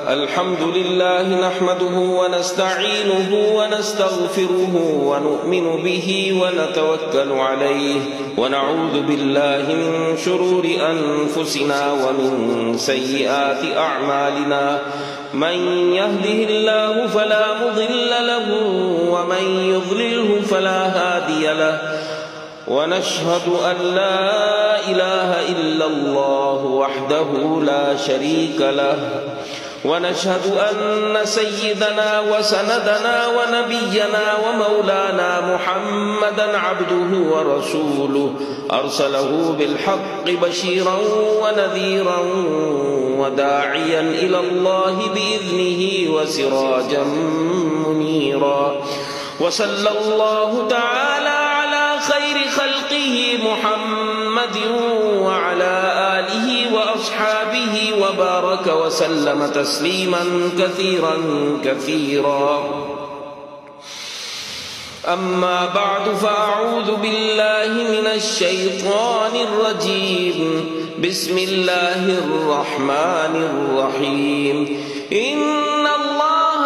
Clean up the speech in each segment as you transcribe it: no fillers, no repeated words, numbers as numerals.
الحمد لله نحمده ونستعينه ونستغفره ونؤمن به ونتوكل عليه ونعوذ بالله من شرور أنفسنا ومن سيئات أعمالنا من يهده الله فلا مضل له ومن يضلله فلا هادي له ونشهد أن لا إله إلا الله وحده لا شريك له ونشهد أن سيدنا وسندنا ونبينا ومولانا محمدا عبده ورسوله أرسله بالحق بشيرا ونذيرا وداعيا إلى الله بإذنه وسراجا منيرا وصلى الله تعالى على خير خلقه محمد وعلى آله وأصحابه وبارك وسلم تسليما كثيرا كثيرا أما بعد فأعوذ بالله من الشيطان الرجيم بسم الله الرحمن الرحيم إن الله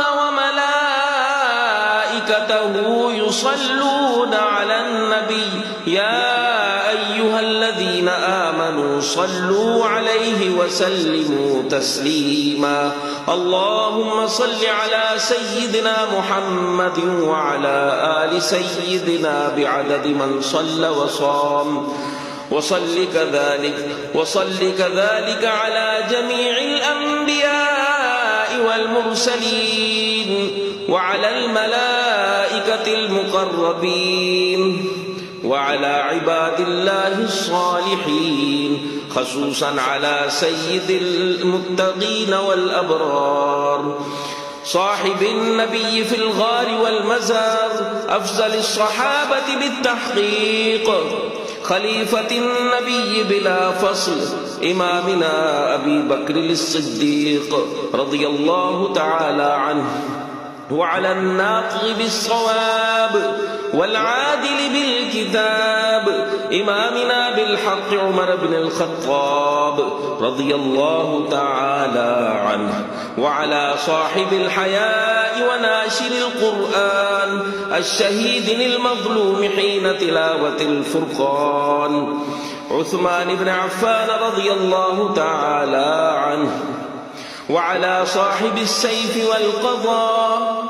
وملائكته يصلون على النبي يا أيها الذين آمنوا صلوا عليه وسلموا تسليما اللهم صل على سيدنا محمد وعلى آل سيدنا بعدد من صلى وصام وصل كذلك على جميع الأنبياء والمرسلين وعلى الملائكة المقربين وعلى عباد الله الصالحين خصوصا على سيد المتقين والأبرار صاحب النبي في الغار والمزار أفضل الصحابة بالتحقيق خليفة النبي بلا فصل إمامنا أبي بكر الصديق رضي الله تعالى عنه وعلى الناطق بالصواب والعادل بالكتاب إمامنا بالحق عمر بن الخطاب رضي الله تعالى عنه وعلى صاحب الحياء وناشر القرآن الشهيد المظلوم حين تلاوة الفرقان عثمان بن عفان رضي الله تعالى عنه وعلى صاحب السيف والقضاء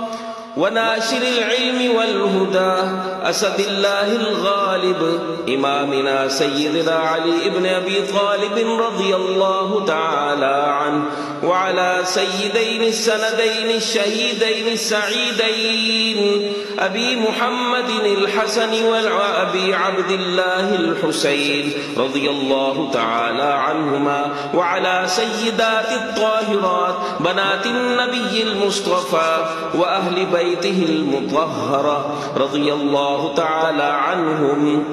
وناشر العلم والهدى أسد الله الغالب إمامنا سيدنا علي بن أبي طالب رضي الله تعالى عنه وعلى سيدين السندين الشهيدين السعيدين أبي محمد الحسن وأبي عبد الله الحسين رضي الله تعالى عنهما وعلى سيدات الطاهرات بنات النبي المصطفى وأهل بيته المطهرة رضي الله تعالى عنهم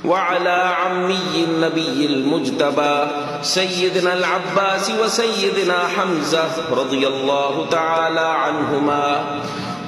وعلى عمي النبي المجتبى سيدنا العباس وسيدنا حمزة رضي الله تعالى عنهما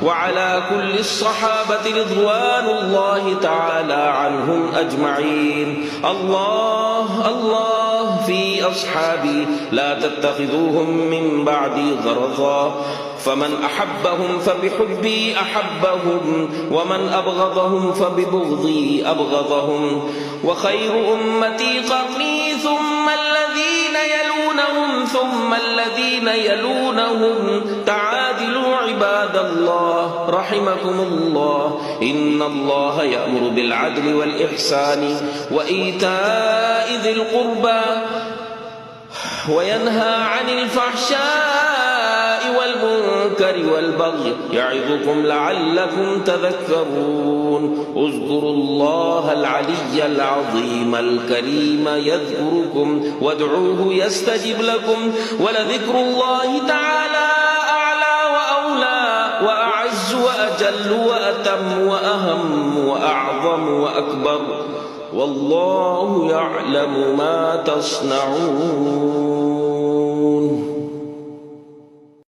وعلى كل الصحابة رضوان الله تعالى عنهم أجمعين الله الله في أصحابي لا تتخذوهم من بعدي غرضا فمن أحبهم فبحبي أحبهم ومن أبغضهم فببغضي أبغضهم وخير أمتي قرني ثم الذين يلونهم ثم الذين يلونهم تعادلوا عباد الله رحمكم الله إن الله يأمر بالعدل والإحسان وإيتاء ذي القربى وينهى عن الفحشاء والمنكر والبغي يعظكم لعلكم تذكرون اذكروا الله العلي العظيم الكريم يذكركم وادعوه يستجب لكم ولذكر الله تعالى أعلى وأولى وأعز وأجل وأتم وأهم وأعظم وأكبر والله يعلم ما تصنعون